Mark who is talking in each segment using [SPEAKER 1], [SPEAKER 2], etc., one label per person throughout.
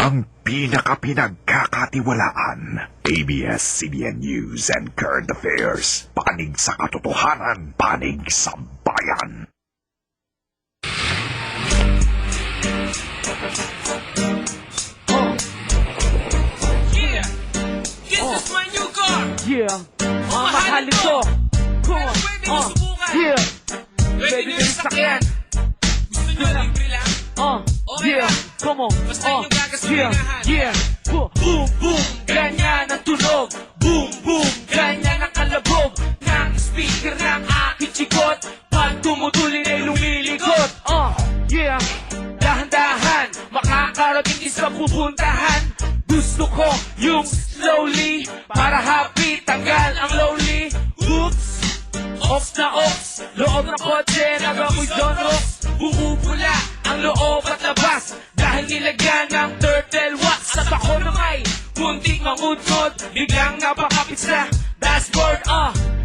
[SPEAKER 1] ang pinaka-pinagkakatiwalaan. ABS-CBN News and Current Affairs. Panig sa katotohanan, panig sa bayan.
[SPEAKER 2] Yeah, this is my new car.
[SPEAKER 3] Yeah, mamahalin ko. Come on,
[SPEAKER 2] Pwede mo subukan.
[SPEAKER 3] yeah,
[SPEAKER 2] Pwede nyo sakyan. Gusto nyo libre lang? Okay
[SPEAKER 3] yeah,
[SPEAKER 2] lang.
[SPEAKER 3] come on,
[SPEAKER 2] Basta yung
[SPEAKER 3] yeah,
[SPEAKER 2] gagasolinahan.
[SPEAKER 3] yeah, boom, boom, ganyan ang tunog, boom, boom, ganyan ang kalabog ng speaker ng aking chikot, pag tumutulin ay lumiligot, yeah, dahan-dahan, makakarating sa pupuntahan, gusto ko yung slowly, para happy, tanggal ang lowly, oops, off na off, loob ng kotse, nagamoy John Ox, bumubula ang loob at labas, dahil nilagyan ng turtle wax, at ako na may kunting mangudngod, biglang napakapit sa dashboard,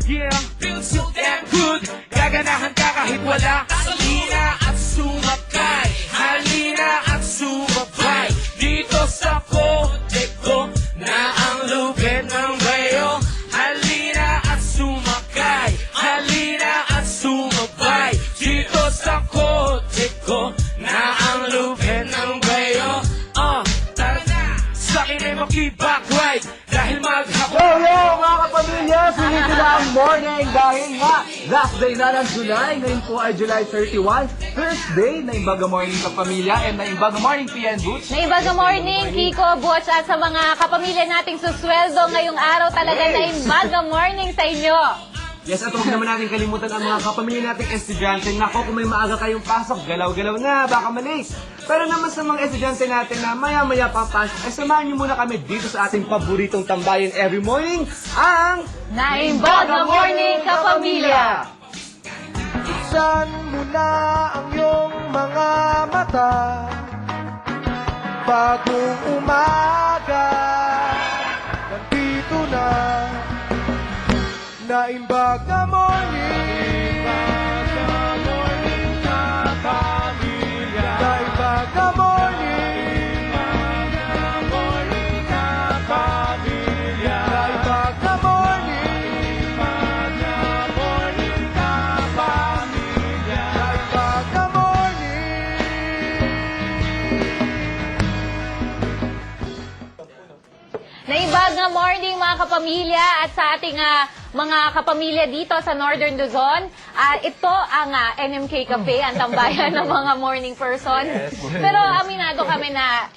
[SPEAKER 3] yeah, feels so damn good, gaganahan ka kahit wala, halina at sumakay, halina at sumabay, dito sa kote ko, na ang lupit ng bayo, halina at sumakay, halina at sumabay, dito sa kote ko, na ang lupit ng bayo, tara na, sa'kin ay makibak ride, dahil maghapon.
[SPEAKER 4] Yo, mga kapamilya! Sulitin na ang morning dahil nga last day na ng July. Ngayon po ay July 31, Thursday. Naimbaga morning kapamilya and naimbaga morning PN Boots.
[SPEAKER 5] Naibaga morning, Kiko, Butch, at sa mga kapamilya nating susweldo ngayong araw talaga naibaga morning sa inyo.
[SPEAKER 4] Yes, at huwag naman natin kalimutan ang mga kapamilya nating estudyante. Nako, kung may maaga kayong pasok, galaw-galaw na, baka malate. Pero naman sa mga estudyante natin na maya-maya papasok, ay samahan niyo muna kami dito sa ating paboritong tambayan every morning, ang
[SPEAKER 5] Naibaga morning, kapamilya!
[SPEAKER 4] Buksan mo na ang iyong mga mata. Bagong umaga, nandito na. Naimbaga morning, Naimbaga morning na pamilya. Naimbaga morning, Naimbaga morning na pamilya. Naimbaga morning, Naimbaga morning na pamilya. Naimbaga morning.
[SPEAKER 5] Naibaga morning, mga kapamilya, at sa ating mga kapamilya dito sa Northern Luzon. Ito ang NMK Cafe, ang tambayan ng mga morning person. Pero aminado kami na,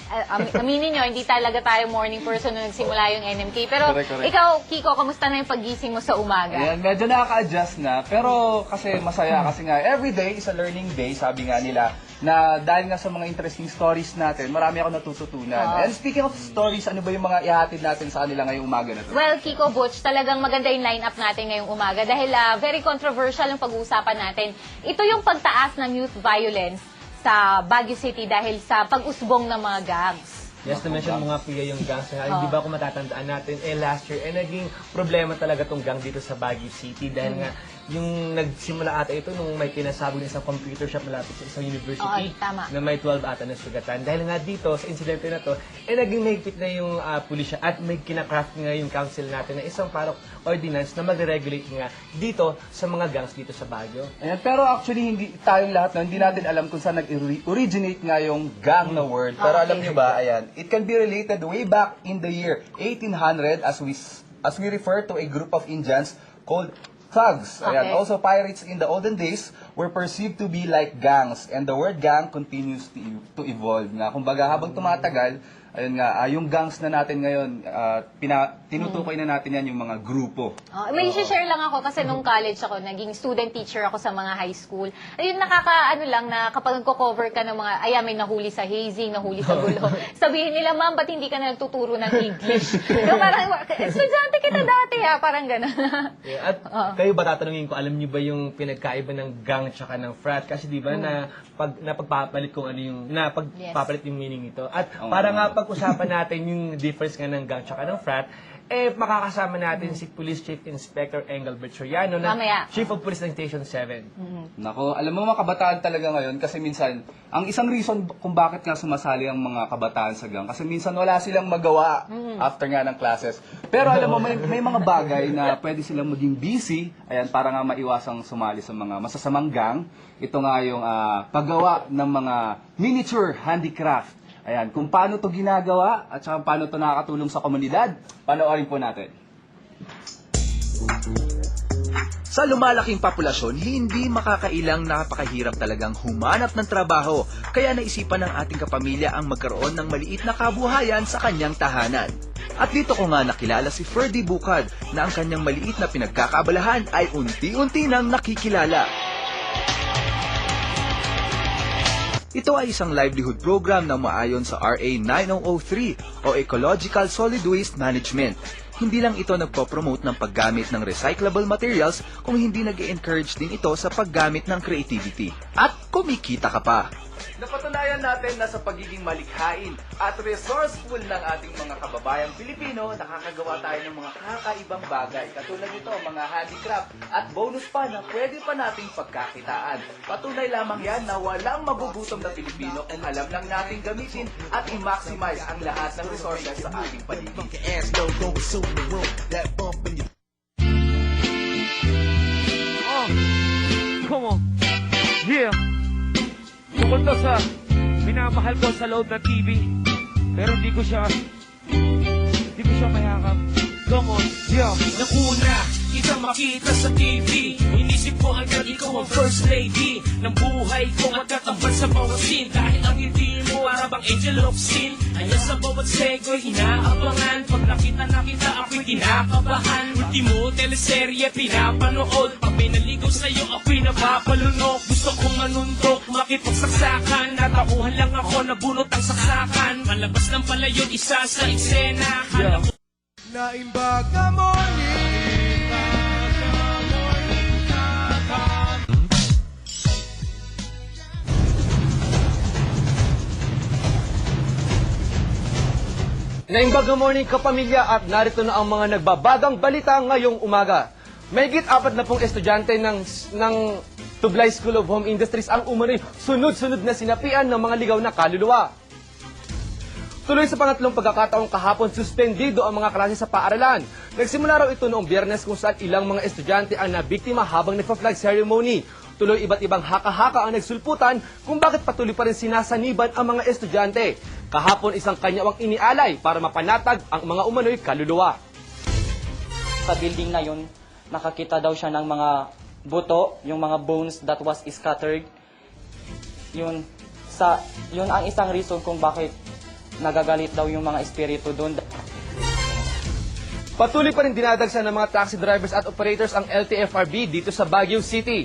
[SPEAKER 5] aminin nyo, hindi talaga tayo morning person nung nagsimula yung NMK. Pero
[SPEAKER 4] Correct.
[SPEAKER 5] ikaw, Kiko, kamusta na yung pagising mo sa umaga?
[SPEAKER 6] Ayan, medyo nakaka-adjust na, pero kasi masaya kasi nga every day is a learning day, sabi nga nila, na dahil nga sa mga interesting stories natin, marami ako natututunan. And speaking of stories, ano ba yung mga ihatid natin sa kanila ngayong umaga na to?
[SPEAKER 5] Well, Kiko, Butch, talagang maganda yung line-up natin ngayong umaga dahil very controversial yung pag-uusapan natin. Ito yung pagtaas ng youth violence sa Baguio City dahil sa pag-usbong ng mga gangs.
[SPEAKER 7] Yes, na-mention mo nga kuya yung gangs. Hindi ba kung matatandaan natin, last year, naging problema talaga tong gang dito sa Baguio City dahil nga yung nagsimula ata ito nung may pinasabog ng isang computer shop malapit sa isang university
[SPEAKER 5] tama.
[SPEAKER 7] na may 12 ata na sugatan. Dahil nga dito, sa insidente na to, naging mahigpit na yung pulisya at may kinakraft nga yung council natin na isang parang ordinance na magre-regulate nga dito sa mga gangs dito sa Baguio.
[SPEAKER 6] Ayan, pero actually, hindi tayong lahat na hindi natin alam kung saan nag-originate nga yung gang na word. Pero alam nyo ba, ayan, it can be related way back in the year 1800 as we refer to a group of Indians called thugs. Ayan.
[SPEAKER 5] Okay.
[SPEAKER 6] Also, pirates in the olden days were perceived to be like gangs, and the word gang continues to evolve. Nga, kumbaga, habang tumatagal, ayun nga, yung gangs na natin ngayon, tinutukoy na natin yan yung mga grupo.
[SPEAKER 5] May share lang ako kasi nung college ako, naging student teacher ako sa mga high school. Ayun, lang na kapag nagko-cover ka ng mga, may nahuli sa hazing, nahuli sa gulo. Sabihin nila, ma'am, ba't hindi ka na nagtuturo ng English? So, parang, estudyante kita dati parang gano'n.
[SPEAKER 7] Yeah, at kayo ba tatanungin ko, alam niyo ba yung pinagkaiba ng gang at saka ng frat? Kasi di ba napagpapalit kung ano yung, napagpapalit yung meaning nito. At para nga pag-usapan natin yung difference nga ng gang at saka ng frat, makakasama natin si Police Chief Inspector Engelbert Soriano na
[SPEAKER 5] Mamaya.
[SPEAKER 7] Chief of Police ng Station 7.
[SPEAKER 6] Nako, alam mo mga kabataan talaga ngayon kasi minsan, ang isang reason kung bakit nga sumasali ang mga kabataan sa gang, kasi minsan wala silang magawa after nga ng classes. Pero alam mo, may mga bagay na pwede silang maging busy, ayan, para nga maiwasang sumali sa mga masasamang gang. Ito nga yung paggawa ng mga miniature handicraft. Ayan, kung paano to ginagawa at saka paano to nakakatulong sa komunidad, panoorin po natin.
[SPEAKER 8] Sa lumalaking populasyon, hindi makakailang napakahirap talagang humanap ng trabaho. Kaya naisipan ng ating kapamilya ang magkaroon ng maliit na kabuhayan sa kanyang tahanan. At dito ko nga nakilala si Ferdy Bukad na ang kanyang maliit na pinagkakaabalahan ay unti-unti nang nakikilala. Ito ay isang livelihood program na maayon sa RA 9003 o Ecological Solid Waste Management. Hindi lang ito nagpo-promote ng paggamit ng recyclable materials kung hindi nag-encourage din ito sa paggamit ng creativity. At kumikita ka pa.
[SPEAKER 6] Napatunayan natin na sa pagiging malikhain at resourceful ng ating mga kababayang Pilipino, nakakagawa tayo ng mga kakaibang bagay. Katulad nito, mga handicraft at bonus pa na pwede pa nating pagkakitaan. Patunay lamang yan na walang magugutom na Pilipino kung alam lang nating gamitin at i-maximize ang lahat ng resources sa ating paligid.
[SPEAKER 3] Come on. Yeah. Bukod to sa minamahal ko sa loob ng TV, pero hindi ko siya mayakap. Come on. Yeah.
[SPEAKER 2] Nakuna, kita makita sa TV. Inisip ko agad ikaw ang first lady ng buhay ko, magkatambal sa bawat scene. Dahil ang hindi mo arabang angel of sin. Ayan sa bawat sego'y inaabangan. Pag nakita na kita ako'y kinakabahan. Ultimo teleserye pinapanood. Pag may naligaw sa'yo ako'y napapalunok. Gusto kong manundok, makipagsaksakan. Natauhan lang ako, nabunot ang saksakan. Malabas ng palayo, isa sa eksena. Kala ko
[SPEAKER 4] Naimbaga morning kapamilya at narito na ang mga nagbabagang balita ngayong umaga. Mahigit 40 estudyante ng Tublay School of Home Industries ang umano'y sunod-sunod na sinapian ng mga ligaw na kaluluwa. Tuloy sa pangatlong pagkakataong kahapon, suspendido ang mga klase sa paaralan. Nagsimula raw ito noong Biyernes kung saan ilang mga estudyante ang nabiktima habang nagpa-flag ceremony. Tuloy iba't ibang haka-haka ang nagsulputan kung bakit patuloy pa rin sinasaniban ang mga estudyante. Kahapon isang kanya ang inialay para mapanatag ang mga umano'y kaluluwa.
[SPEAKER 9] Sa building na yun, nakakita daw siya ng mga buto, yung mga bones that was scattered. Yun ang isang reason kung bakit nagagalit daw yung mga espiritu doon.
[SPEAKER 4] Patuloy pa rin dinadagsa ng mga taxi drivers at operators ang LTFRB dito sa Baguio City.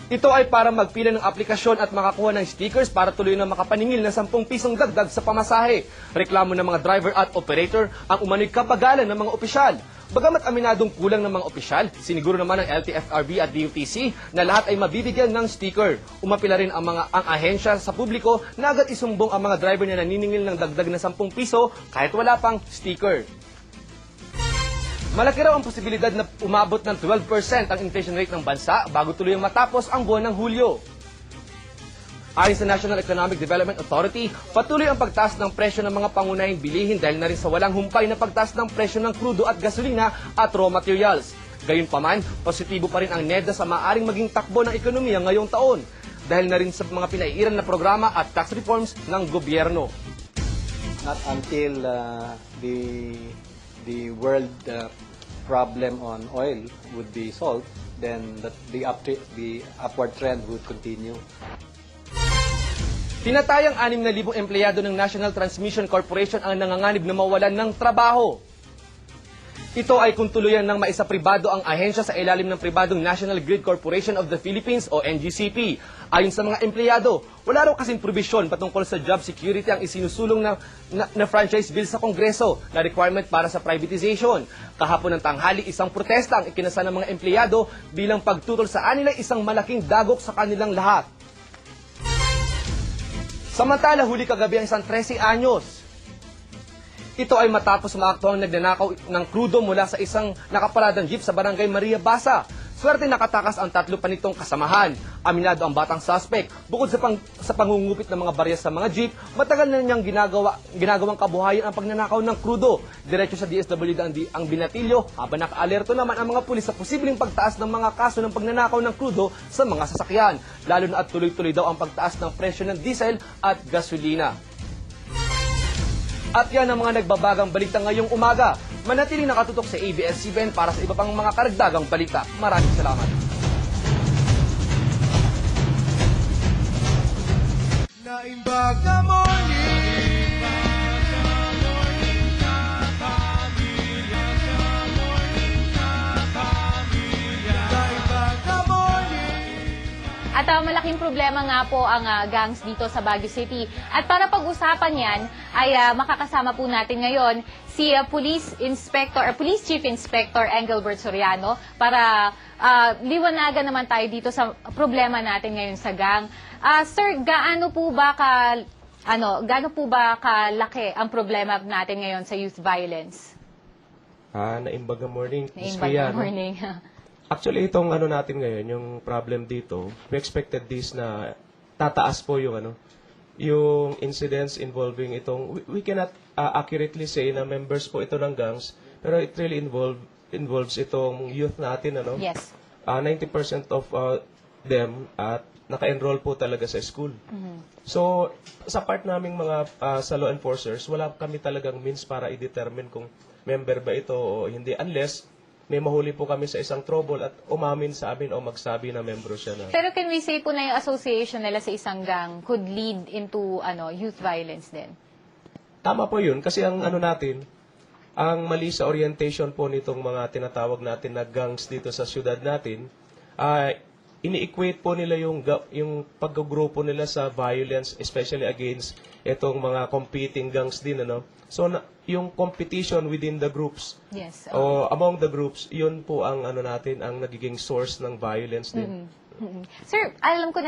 [SPEAKER 4] Ito ay para magpila ng aplikasyon at makakuha ng stickers para tuloy na makapaningil ng 10 pisong dagdag sa pamasahe. Reklamo ng mga driver at operator ang umano'y kapagalan ng mga opisyal. Bagamat aminadong kulang ng mga opisyal, siniguro naman ng LTFRB at DOTC na lahat ay mabibigyan ng sticker. Umapila rin ang ahensya sa publiko na agad isumbong ang mga driver na naniningil ng dagdag na 10 piso kahit wala pang sticker. Malaki raw ang posibilidad na umabot ng 12% ang inflation rate ng bansa bago tuluyang matapos ang buwan ng Hulyo. Ayon sa National Economic Development Authority, patuloy ang pagtaas ng presyo ng mga pangunahing bilihin dahil na rin sa walang humpay na pagtaas ng presyo ng krudo at gasolina at raw materials. Gayunpaman, positibo pa rin ang NEDA sa maaring maging takbo ng ekonomiya ngayong taon dahil na rin sa mga pinaiiran na programa at tax reforms ng gobyerno.
[SPEAKER 10] Not until the world problem on oil would be solved, then the upward trend would continue.
[SPEAKER 4] Tinatayang 6,000 empleyado ng National Transmission Corporation ang nanganganib na mawalan ng trabaho. Ito ay kung tuluyan ng maisapribado ang ahensya sa ilalim ng pribadong National Grid Corporation of the Philippines o NGCP. Ayon sa mga empleyado, wala raw kasing probisyon patungkol sa job security ang isinusulong na franchise bill sa Kongreso na requirement para sa privatization. Kahapon ng tanghali, isang protesta ang ikinasa ng mga empleyado bilang pagtutol sa anilang isang malaking dagok sa kanilang lahat. Samantala, huli kagabi ang isang 13 anyos. Ito ay matapos maaktuang nagnanakaw ng krudo mula sa isang nakaparadang jeep sa barangay Maria Basa. Swerte nakatakas ang 3 pa nitong kasamahan. Aminado ang batang suspect. Bukod sa pangungupit ng mga barya sa mga jeep, matagal na niyang ginagawang kabuhayan ang pagnanakaw ng krudo. Diretso sa DSWD ang binatilyo, habang naka-alerto naman ang mga pulis sa posibleng pagtaas ng mga kaso ng pagnanakaw ng krudo sa mga sasakyan. Lalo na at tuloy-tuloy daw ang pagtaas ng presyo ng diesel at gasolina. At yan ang mga nagbabagang balita ngayong umaga. Manatiling nakatutok sa ABS-CBN para sa iba pang mga karagdagang balita. Maraming salamat.
[SPEAKER 5] At malaking problema nga po ang gangs dito sa Baguio City. At para pag-usapan yan, ay makakasama po natin ngayon si Police Chief Inspector Engelbert Soriano para liwanagan naman tayo dito sa problema natin ngayon sa gang. Sir, gaano po ba kalaki ang problema natin ngayon sa youth violence?
[SPEAKER 11] Naimbaga morning.
[SPEAKER 5] Good morning.
[SPEAKER 11] Actually, itong natin ngayon, yung problem dito, we expected this na tataas po yung yung incidents involving itong, we cannot accurately say na members po ito ng gangs, pero it really involves itong youth natin,
[SPEAKER 5] Yes.
[SPEAKER 11] 90% of them at naka-enroll po talaga sa school. So, sa part naming mga sa law enforcers, wala kami talagang means para i-determine kung member ba ito o hindi, unless may mahuli po kami sa isang trouble at umamin sa amin o magsabi na membro siya na.
[SPEAKER 5] Pero can we say po na yung association nila sa isang gang could lead into youth violence din?
[SPEAKER 11] Tama po yun kasi ang natin, ang mali sa orientation po nitong mga tinatawag natin na gangs dito sa syudad natin, ini-equate po nila yung paggrupo nila sa violence, especially against itong mga competing gangs din, So, yung competition within the groups,
[SPEAKER 5] Yes.
[SPEAKER 11] o among the groups, yun po ang natin, ang nagiging source ng violence din.
[SPEAKER 5] Sir, alam ko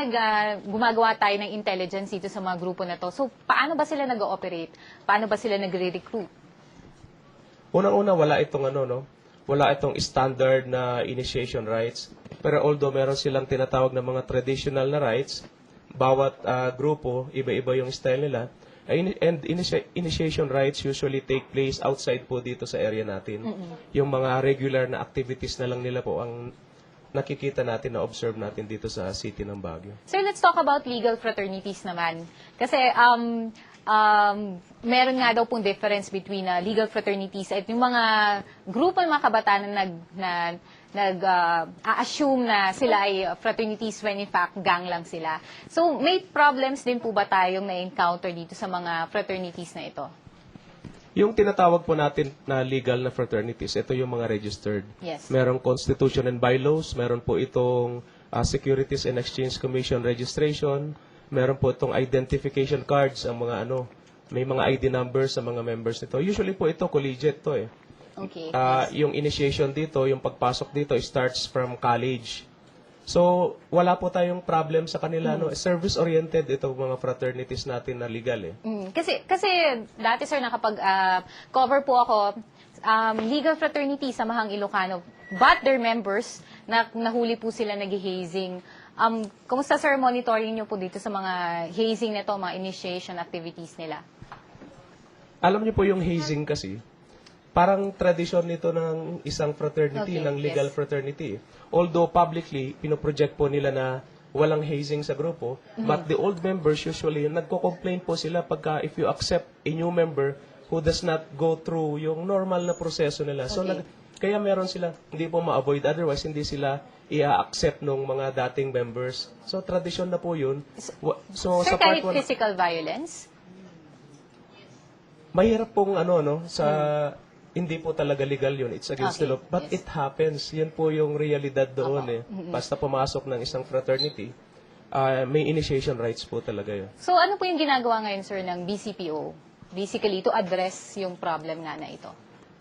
[SPEAKER 5] gumagawa tayo ng intelligence dito sa mga grupo na to. So, paano ba sila nag-ooperate? Paano ba sila nagre-recruit?
[SPEAKER 11] Unang-una, wala itong wala itong standard na initiation rights. Pero although meron silang tinatawag na mga traditional na rights, bawat grupo, iba-iba yung style nila. And initiation rights usually take place outside po dito sa area natin. Yung mga regular na activities na lang nila po ang nakikita natin, na observe natin dito sa city ng Baguio.
[SPEAKER 5] Sir, let's talk about legal fraternities naman. Kasi meron nga daw pong difference between legal fraternities at yung mga grupo ng mga kabataan na nag-assume na sila ay fraternities when in fact gang lang sila. So, may problems din po ba tayong na-encounter dito sa mga fraternities na ito?
[SPEAKER 11] Yung tinatawag po natin na legal na fraternities, ito yung mga registered.
[SPEAKER 5] Yes.
[SPEAKER 11] Merong constitution and bylaws, meron po itong Securities and Exchange Commission registration, meron po itong identification cards, ang mga may mga ID numbers sa mga members nito. Usually po ito, collegiate to eh.
[SPEAKER 5] Okay.
[SPEAKER 11] Yung initiation dito, yung pagpasok dito, starts from college. So, wala po tayong problem sa kanila. Service-oriented itong mga fraternities natin na legal eh.
[SPEAKER 5] Kasi dati sir, nakapag-cover po ako legal fraternity sa Mahang Ilocano. But their members, nahuli po sila nag-hazing. Kumusta sir, monitoring nyo po dito sa mga hazing na to, mga initiation activities nila?
[SPEAKER 11] Alam niyo po yung hazing kasi, parang tradisyon nito ng isang fraternity,
[SPEAKER 5] Okay,
[SPEAKER 11] ng legal
[SPEAKER 5] yes.
[SPEAKER 11] fraternity. Although publicly, pinoproject po nila na walang hazing sa grupo, but the old members usually, nagko-complain po sila pagka if you accept a new member who does not go through yung normal na proseso nila. So, kaya meron sila, hindi po ma-avoid, otherwise hindi sila i-accept ng mga dating members. So, tradisyon na po yun. So,
[SPEAKER 5] Sir,
[SPEAKER 11] sa part
[SPEAKER 5] kahit
[SPEAKER 11] one,
[SPEAKER 5] physical violence?
[SPEAKER 11] mahirap pong hindi po talaga legal yun. It's against the law. But
[SPEAKER 5] yes.
[SPEAKER 11] it happens. Yan po yung realidad doon eh. Basta pumasok ng isang fraternity, may initiation rights po talaga yun.
[SPEAKER 5] So ano po yung ginagawa ngayon sir ng BCPO? Basically to address yung problem nga na ito.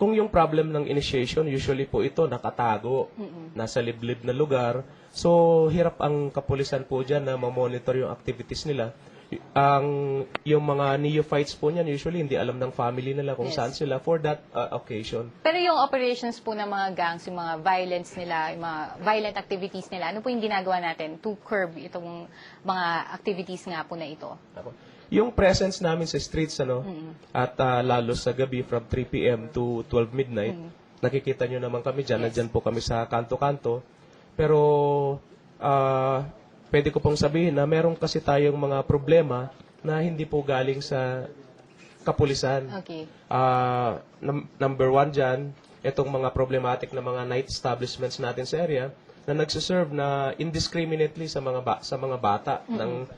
[SPEAKER 11] Kung yung problem ng initiation, usually po ito nakatago, nasa liblib na lugar. So, hirap ang kapulisan po dyan na mamonitor yung activities nila. yung mga neophytes po niyan, usually hindi alam ng family nila kung saan sila for that occasion.
[SPEAKER 5] Pero yung operations po ng mga gangs, yung mga violence nila, yung mga violent activities nila, ano po yung ginagawa natin to curb itong mga activities nga po na ito?
[SPEAKER 11] Yung presence namin sa streets, at lalo sa gabi from 3 p.m. to 12 midnight, nakikita nyo naman kami dyan, nandyan po kami sa kanto-kanto. Pero pwede ko pong sabihin na meron kasi tayong mga problema na hindi po galing sa kapulisan.
[SPEAKER 5] Okay.
[SPEAKER 11] Number one dyan, itong mga problematic na mga night establishments natin sa area na nagsiserve na indiscriminately sa mga bata ng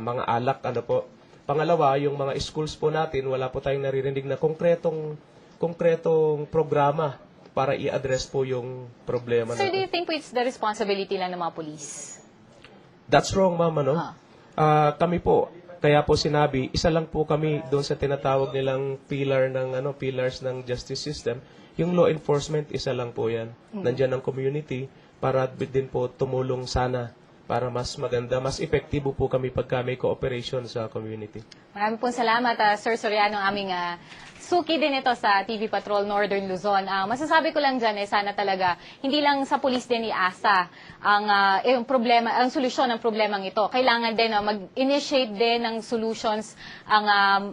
[SPEAKER 11] mga alak. Pangalawa, yung mga schools po natin, wala po tayong naririnig na konkretong programa para i-address po yung problema
[SPEAKER 5] Sir, do
[SPEAKER 11] natin.
[SPEAKER 5] you think it's the responsibility lang ng mga police?
[SPEAKER 11] That's wrong, ma'am, kami po, kaya po sinabi, isa lang po kami doon sa tinatawag nilang pillars ng justice system. Yung law enforcement, isa lang po yan. Nandiyan ang community para din po tumulong sana para mas maganda, mas epektibo po kami pagka may cooperation sa community.
[SPEAKER 5] Maraming pong salamat, Sir Soriano, aming suki din ito sa TV Patrol Northern Luzon. Masasabi ko lang dyan, sana talaga, hindi lang sa police din iasa ang problema, ang solusyon ng problemang ito. Kailangan din mag-initiate din ng solutions ang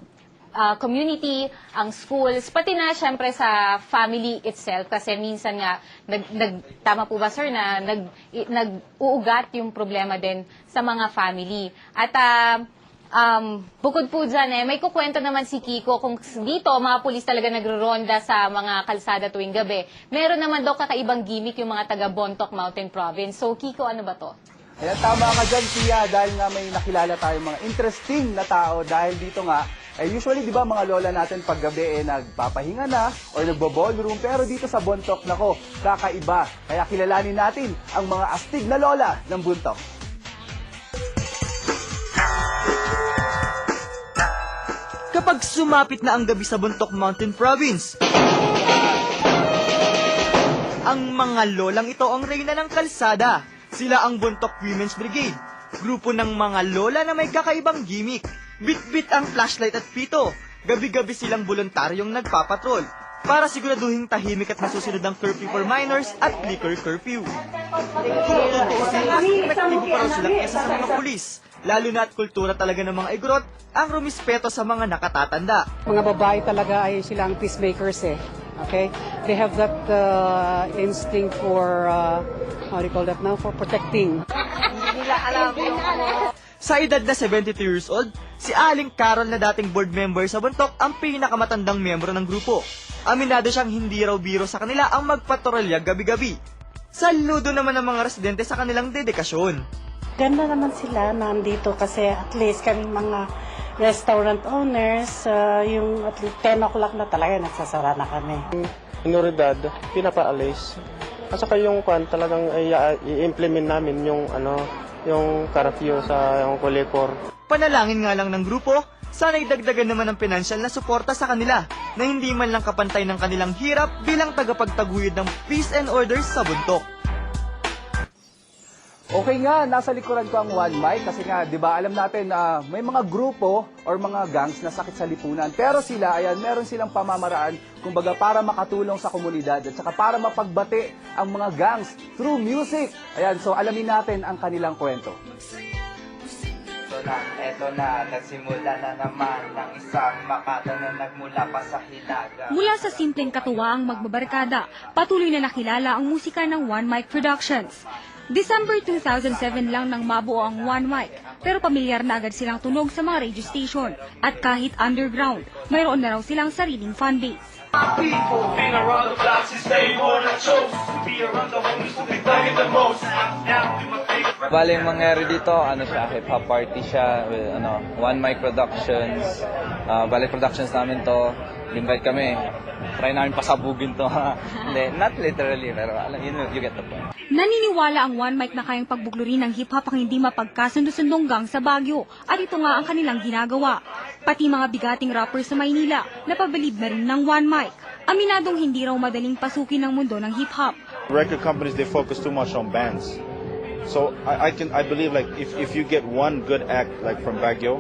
[SPEAKER 5] community, ang schools, pati na syempre sa family itself kasi minsan nga tama po ba sir na nag-uugat yung problema din sa mga family. At bukod po dyan may kukwento naman si Kiko kung dito mga pulis talaga nagro-ronda sa mga kalsada tuwing gabi. Meron naman daw kakaibang gimmick yung mga taga Bontoc Mountain Province. So Kiko, ano ba to?
[SPEAKER 6] Ayan, tama ka dyan, Tia, dahil nga may nakilala tayong mga interesting na tao dahil dito nga, usually, di ba, mga lola natin paggabi nagpapahinga na or nagbo-ballroom, pero dito sa Bontoc, nako, kakaiba. Kaya kilalanin natin ang mga astig na lola ng Bontoc.
[SPEAKER 12] Kapag sumapit na ang gabi sa Bontoc Mountain Province, ang mga lolang ito ang reyna ng kalsada. Sila ang Bontoc Women's Brigade, grupo ng mga lola na may kakaibang gimmick. Bit-bit ang flashlight at pito. Gabi-gabi silang voluntaryong nagpapatrol para siguraduhin tahimik at masusunod ang curfew for minors at liquor curfew. Kung tutuusin, mas epektibo pa raw silang kesa sa mga pulis. Lalo na at kultura talaga ng mga igorot ang rumispeto sa mga nakatatanda.
[SPEAKER 13] Mga babae talaga ay silang peacemakers Okay? They have that instinct for, how do you call that now? For protecting.
[SPEAKER 12] Sa edad na 72 years old, si Aling Carol na dating board member sa Bontoc ang pinakamatandang miyembro ng grupo. Aminado siyang hindi raw biro sa kanila ang magpatrolya gabi-gabi. Saludo naman ng mga residente sa kanilang dedikasyon.
[SPEAKER 13] Ganda naman sila nandito kasi at least kami mga restaurant owners, yung at least 10 o'clock na talaga nagsasara na kami.
[SPEAKER 14] Minoridad, pinapaalis. At saka yung talagang i-implement namin yung yung curfew sa yung Colecor.
[SPEAKER 12] Panalangin nga lang ng grupo, sana'y dagdagan naman ng pinansyal na suporta sa kanila na hindi man lang kapantay ng kanilang hirap bilang tagapagtaguyod ng peace and order sa Bontoc.
[SPEAKER 6] Okay nga, nasa likuran ko ang One Mic kasi nga, di ba, alam natin na may mga grupo or mga gangs na sakit sa lipunan. Pero sila, meron silang pamamaraan, kumbaga, para makatulong sa komunidad at saka para mapagbati ang mga gangs through music. Ayan, so alamin natin ang kanilang kwento.
[SPEAKER 15] Eto na, nagsimula na naman ng isang makata na nagmula pa sa Hilaga.
[SPEAKER 16] Mula sa simpleng katuwaang magbabarkada, patuloy na nakilala ang musika ng One Mic Productions. December 2007 lang nang mabuo ang One Mic, pero pamilyar na agad silang tunog sa mga radio station. At kahit underground, mayroon na raw silang sariling fanbase.
[SPEAKER 15] Bale, yung mangyari dito, hip-hop party siya, with, One Mic Productions. Bale, productions namin to, invite kami. Try namin pasabugin to. Hindi, not literally, pero you get the point.
[SPEAKER 16] Naniniwala ang One Mic na kayang pagbuglurin ng hip-hop ang hindi mapagkasundo-sundong gang sa Baguio. At ito nga ang kanilang ginagawa. Pati mga bigating rappers sa Maynila, napabilib na rin ng One Mic. Aminadong hindi raw madaling pasukin ng mundo ng hip-hop.
[SPEAKER 17] Record companies, they focus too much on bands. So I believe like if you get one good act like from Baguio,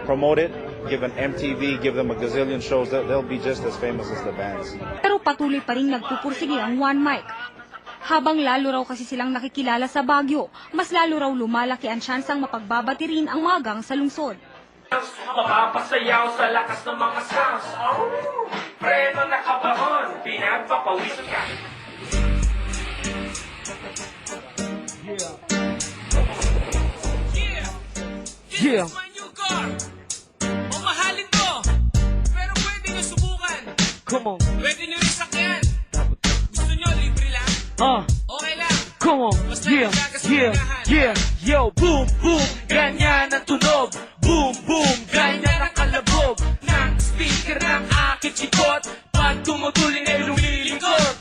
[SPEAKER 17] promote it, give an MTV, give them a gazillion shows, they'll be just as famous as the bands.
[SPEAKER 16] Pero patuloy pa rin nagpupursige ang One Mic. Habang lalo raw kasi silang nakikilala sa Baguio, mas lalo raw lumalaki ang tsansang mapagbabati rin ang mga gang sa lungsod.
[SPEAKER 2] Mapapasayaw sa lakas ng mga sounds. Oh, preno nakabahon, pinagpapawisan ka.
[SPEAKER 3] Yeah.
[SPEAKER 2] My new car. Mamahalin to, pero pwede nyo subukan.
[SPEAKER 3] Come on.
[SPEAKER 2] Pwede nyo rin sakyan. Gusto nyo libre lang? Okay lang.
[SPEAKER 3] Come on.
[SPEAKER 2] Basta
[SPEAKER 3] Yeah.
[SPEAKER 2] nagkakas
[SPEAKER 3] Yeah.
[SPEAKER 2] unahan.
[SPEAKER 3] Yeah. Yo, boom, boom. Ganyan ang tunog. Boom, boom. Ganyan ang kalabog.
[SPEAKER 2] Ng speaker ng aking chikot, pag tumutuloy ay lumilingkod.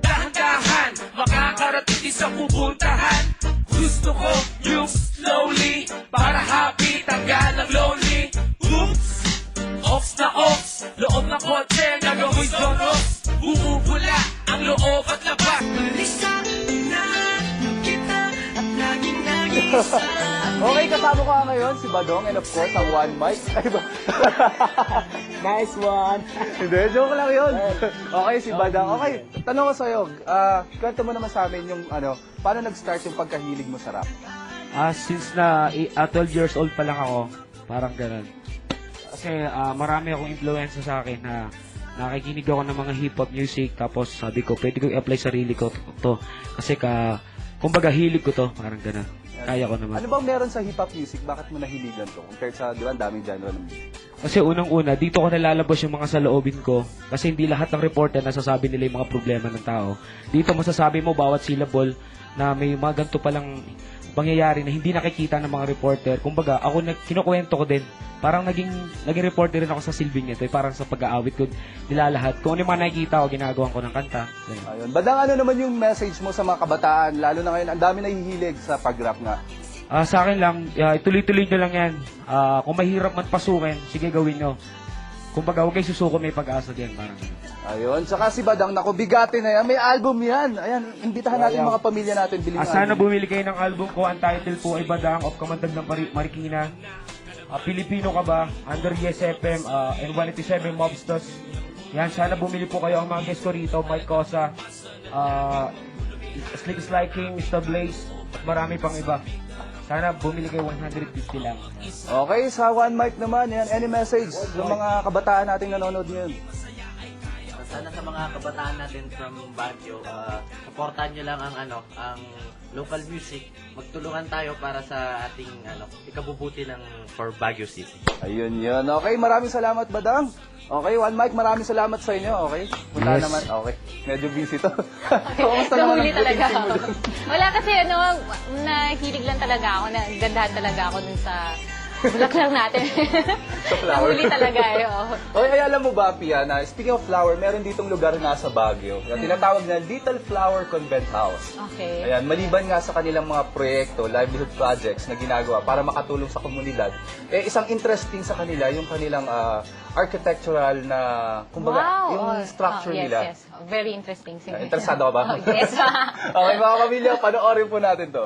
[SPEAKER 2] Dahan-dahan, makakarating din sa pupuntahan. Gusto ko yung slowly, para happy, tanggal ang lonely. Oops, ops na ops, loob ng kotse, nagamoy donos. Bumubula ang loob at labas. Lisa na kita at laging nag-isa.
[SPEAKER 6] Okay, kasama ko ngayon si Badong and of course ang One Mic. Nice one! Hindi, joke lang yun. Okay, si Badang. Okay, tanong ko sa'yo, kwento mo naman sa amin yung paano nag-start yung pagkahilig mo sa rap?
[SPEAKER 18] Since na 12 years old pa lang ako, parang ganun. Kasi marami akong influensya sa akin na nakikinig ako ng mga hip-hop music, tapos sabi ko, pwede ko i-apply sarili ko to. Kasi kumbaga hilig ko to, parang ganun. Kaya ko naman.
[SPEAKER 6] Ano bang meron sa hip-hop music? Bakit mo nahiligan to? Compared sa, di ba, daming genre ng music.
[SPEAKER 18] Kasi unang-una, dito ko nalalabas yung mga saloobin ko. Kasi hindi lahat ng reporter nasasabi nila yung mga problema ng tao. Dito masasabi mo bawat syllable na may mga ganito palang pangyayari na hindi nakikita ng mga reporter. Kumbaga, ako kinukwento ko din. Parang naging reporter rin ako sa silbing nito. Parang sa pag-aawit ko nilalahat. Kung ano yung mga nakikita ko, ginagawan ko ng kanta.
[SPEAKER 6] Ayun. Badang, ano naman yung message mo sa mga kabataan? Lalo na ngayon, ang dami nahihilig sa pag-rap nga.
[SPEAKER 18] Sa akin lang, ituloy-tuloy nyo lang yan. Kung mahirap man pasukin, sige gawin nyo. Kumbaga, huwag kayo susuko, may pag-asa din. Parang
[SPEAKER 6] ayun. Saka si Badang, naku, bigatin na yan. May album yan. Ayan, imbitahan natin mga pamilya natin. Biling
[SPEAKER 18] sana bumili kayo ng album ko. Ang title po ay Badang of Kamandag ng Marikina. Pilipino ka ba? Under ESFM, N187 Mobsters. Yan, sana bumili po kayo. Ang mga guest ko rito, Mike Cosa, Slick Sliking, Mr. Blaze, at marami pang iba. Sana bumili kayo 150 lang.
[SPEAKER 6] Okay, sa One Mic naman, yan. Any message sa mga kabataan nating nanonood ngayon?
[SPEAKER 19] Sana sa mga kabataan natin from Baguio, supportan nyo lang ang local music. Magtulungan tayo para sa ating ikabubuti for Baguio City.
[SPEAKER 6] Ayun yun. Okay, maraming salamat, Badang. Okay, One Mic, maraming salamat sa inyo. Okay, punta
[SPEAKER 18] Yes.
[SPEAKER 6] naman. Okay, medyo busy to. Kamusta naman
[SPEAKER 5] Nahuli
[SPEAKER 6] ang
[SPEAKER 5] talaga
[SPEAKER 6] booking
[SPEAKER 5] ako.
[SPEAKER 6] mo dun?
[SPEAKER 5] Wala kasi nahilig lang talaga ako, nagandahan talaga ako dun sa bulaklak natin. Nahuli talaga
[SPEAKER 6] Okay, alam mo ba, Pia, na speaking of flower, meron ditong lugar na sa Baguio na tinatawag na Little Flower Convent House.
[SPEAKER 5] Okay.
[SPEAKER 6] Ayan, maliban nga sa kanilang mga proyekto, livelihood projects na ginagawa para makatulong sa komunidad, isang interesting sa kanila yung kanilang architectural na, kumbaga, yung structure
[SPEAKER 5] yes,
[SPEAKER 6] nila.
[SPEAKER 5] Yes, very interesting.
[SPEAKER 6] Interesado ka ba?
[SPEAKER 5] Yes.
[SPEAKER 6] Okay, mga pamilya, panoorin po natin to.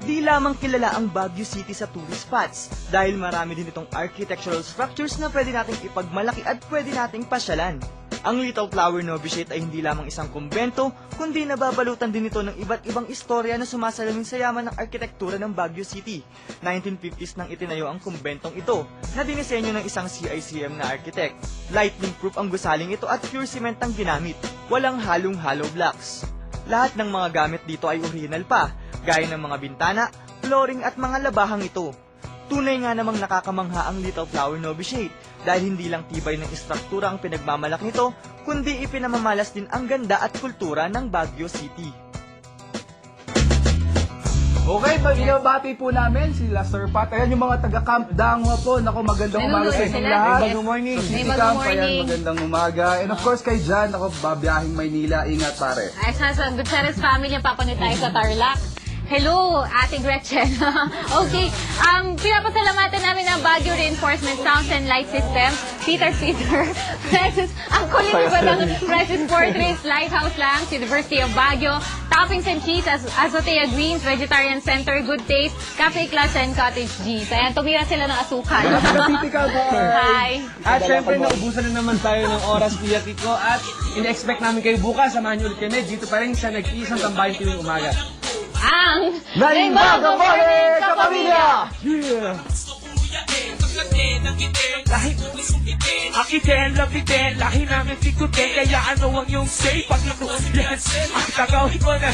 [SPEAKER 12] Di lamang kilala ang Baguio City sa tourist spots dahil marami din itong architectural structures na pwede nating ipagmalaki at pwede nating pasyalan. Ang Little Flower Novitiate ay hindi lamang isang kumbento, kundi nababalutan din ito ng iba't ibang istorya na sumasalamin sa yaman ng arkitektura ng Baguio City. 1950s nang itinayo ang kumbentong ito na dinisenyo ng isang CICM na architect. Lightning-proof ang gusaling ito at pure cement ang ginamit. Walang halong hollow blocks. Lahat ng mga gamit dito ay original pa, gaya ng mga bintana, flooring at mga labahang ito. Tunay nga namang nakakamangha ang Little Flower Novitiate dahil hindi lang tibay ng istruktura ang pinagmamalak nito, kundi ipinamamalas din ang ganda at kultura ng Baguio City.
[SPEAKER 6] Okay, binabati po namin sila Sir Pat. Ayan yung mga taga-Camp Dangwa po. Naku, magandang umaga sa inyong lahat.
[SPEAKER 5] Good morning.
[SPEAKER 6] City
[SPEAKER 5] Good
[SPEAKER 6] Camp,
[SPEAKER 5] morning.
[SPEAKER 6] ayan, magandang umaga. And of course, kay Jan, ako, babiyahing Maynila. Ingat, pare.
[SPEAKER 5] Ay, sa Gutierrez family, ang papanit tayo sa Tarlac. Hello, Ate Gretchen. Okay, pinapasalamatan namin ang Baguio Reinforcement Sounds and Light System, Peter, Francis, ang kulit ba ng Francis Portraits, Lighthouse Lamps, University of Baguio, Toppings and Cheese, Azotea Greens, Vegetarian Center, Good Taste, Cafe Clutch, and Cottage Cheese. Ayan, tumira sila ng asukal. Hi.
[SPEAKER 4] At syempre, naubusan na naman tayo ng oras, Kuya Kiko. At in-expect namin kayo bukas. Samahan niyo ulit kami dito pa rin sa Nag-iisang Tambayan tuwing umaga.
[SPEAKER 5] Ang
[SPEAKER 4] Naimbagong Morning Kapamilya! Yeah!
[SPEAKER 3] Akitin, lapitin, lahi namin sikutin. Kaya ano ang iyong say? Pag nanuos, yes, ang tagawin ko na